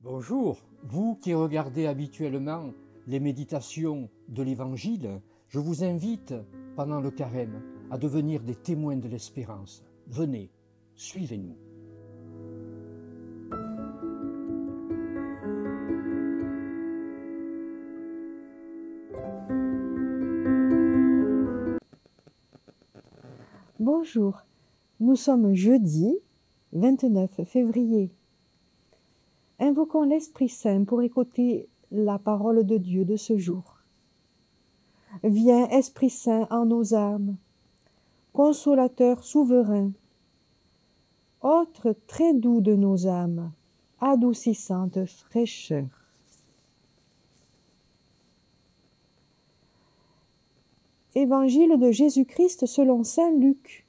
Bonjour, vous qui regardez habituellement les méditations de l'Évangile, je vous invite pendant le carême à devenir des témoins de l'espérance. Venez, suivez-nous. Bonjour, nous sommes jeudi 29 février. Invoquons l'Esprit Saint pour écouter la parole de Dieu de ce jour. Viens, Esprit Saint, en nos âmes, consolateur souverain, hôte très doux de nos âmes, adoucissante fraîcheur. Évangile de Jésus-Christ selon saint Luc.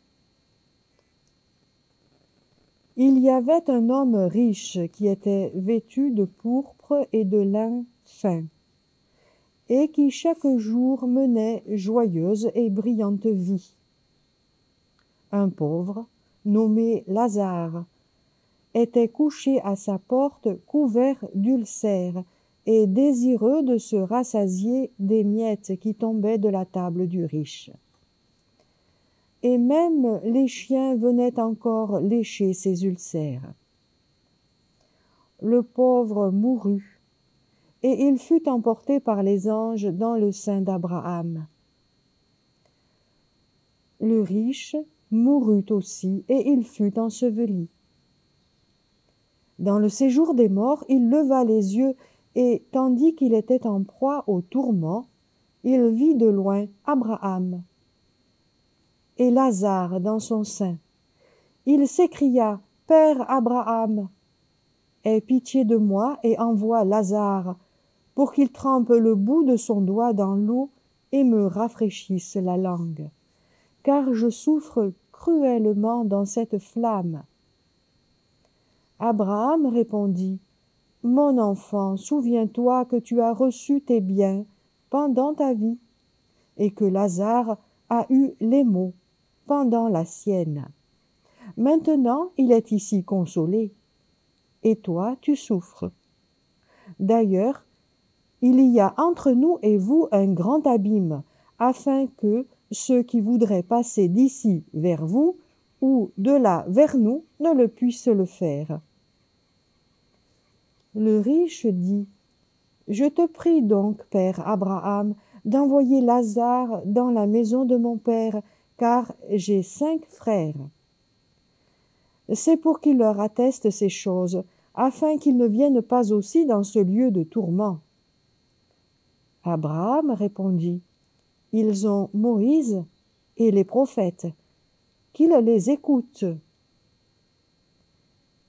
Il y avait un homme riche qui était vêtu de pourpre et de lin fin, et qui chaque jour menait joyeuse et brillante vie. Un pauvre, nommé Lazare, était couché à sa porte couvert d'ulcères et désireux de se rassasier des miettes qui tombaient de la table du riche. Et même les chiens venaient encore lécher ses ulcères. Le pauvre mourut, et il fut emporté par les anges dans le sein d'Abraham. Le riche mourut aussi, et il fut enseveli. Dans le séjour des morts, il leva les yeux, et tandis qu'il était en proie au tourment, il vit de loin Abraham et Lazare dans son sein. Il s'écria: « Père Abraham, aie pitié de moi et envoie Lazare pour qu'il trempe le bout de son doigt dans l'eau et me rafraîchisse la langue, car je souffre cruellement dans cette flamme. » Abraham répondit: « Mon enfant, souviens-toi que tu as reçu tes biens pendant ta vie, et que Lazare a eu les maux pendant la sienne. Maintenant, il est ici consolé, et toi, tu souffres. D'ailleurs, il y a entre nous et vous un grand abîme, afin que ceux qui voudraient passer d'ici vers vous ou de là vers nous ne le puissent le faire. » Le riche dit: « Je te prie donc, père Abraham, d'envoyer Lazare dans la maison de mon père, car j'ai 5 frères. C'est pour qu'il leur atteste ces choses, afin qu'ils ne viennent pas aussi dans ce lieu de tourment. » Abraham répondit: « Ils ont Moïse et les prophètes, qu'ils les écoutent. »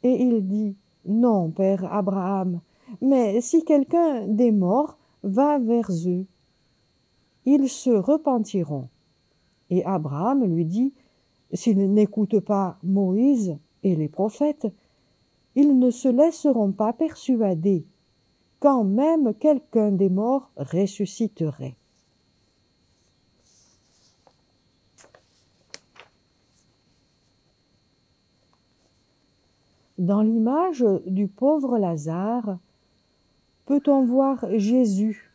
Et il dit: « Non, père Abraham, mais si quelqu'un des morts va vers eux, ils se repentiront. » Et Abraham lui dit: « S'ils n'écoutent pas Moïse et les prophètes, ils ne se laisseront pas persuader, quand même quelqu'un des morts ressusciterait. » Dans l'image du pauvre Lazare, peut-on voir Jésus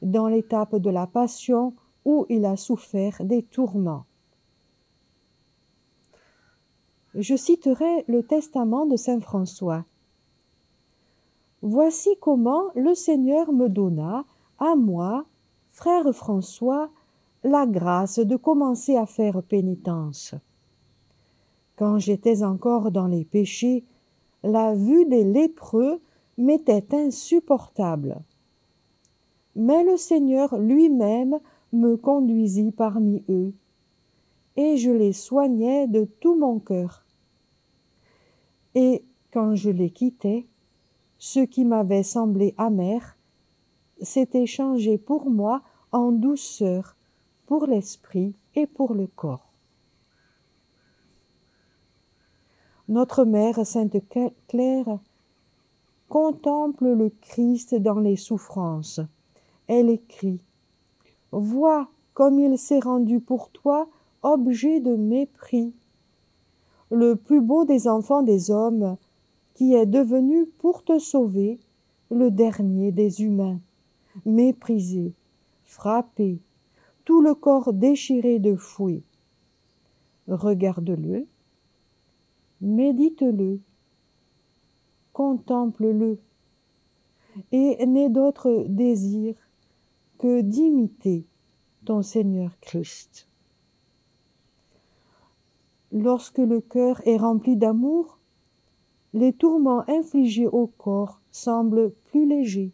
dans l'étape de la Passion où il a souffert des tourments. Je citerai le testament de saint François. « Voici comment le Seigneur me donna, à moi, frère François, la grâce de commencer à faire pénitence. Quand j'étais encore dans les péchés, la vue des lépreux m'était insupportable. Mais le Seigneur lui-même me conduisit parmi eux, et je les soignais de tout mon cœur. Et quand je les quittais, ce qui m'avait semblé amer s'était changé pour moi en douceur, pour l'esprit et pour le corps. » Notre Mère Sainte Claire contemple le Christ dans les souffrances. Elle écrit: « Vois comme il s'est rendu pour toi objet de mépris. Le plus beau des enfants des hommes qui est devenu pour te sauver le dernier des humains, méprisé, frappé, tout le corps déchiré de fouet. Regarde-le, médite-le, contemple-le, et n'aie d'autre désir que d'imiter ton Seigneur Christ. Lorsque le cœur est rempli d'amour, les tourments infligés au corps semblent plus légers.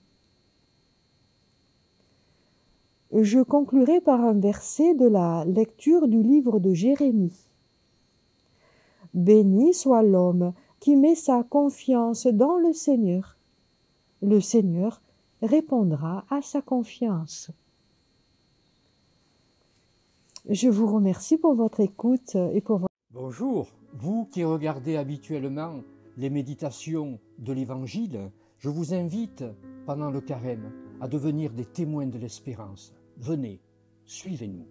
Je conclurai par un verset de la lecture du livre de Jérémie. Béni soit l'homme qui met sa confiance dans le Seigneur. Le Seigneur répondra à sa confiance. Je vous remercie pour votre écoute et pour votre... Bonjour, vous qui regardez habituellement les méditations de l'Évangile, je vous invite, pendant le carême, à devenir des témoins de l'espérance. Venez, suivez-nous.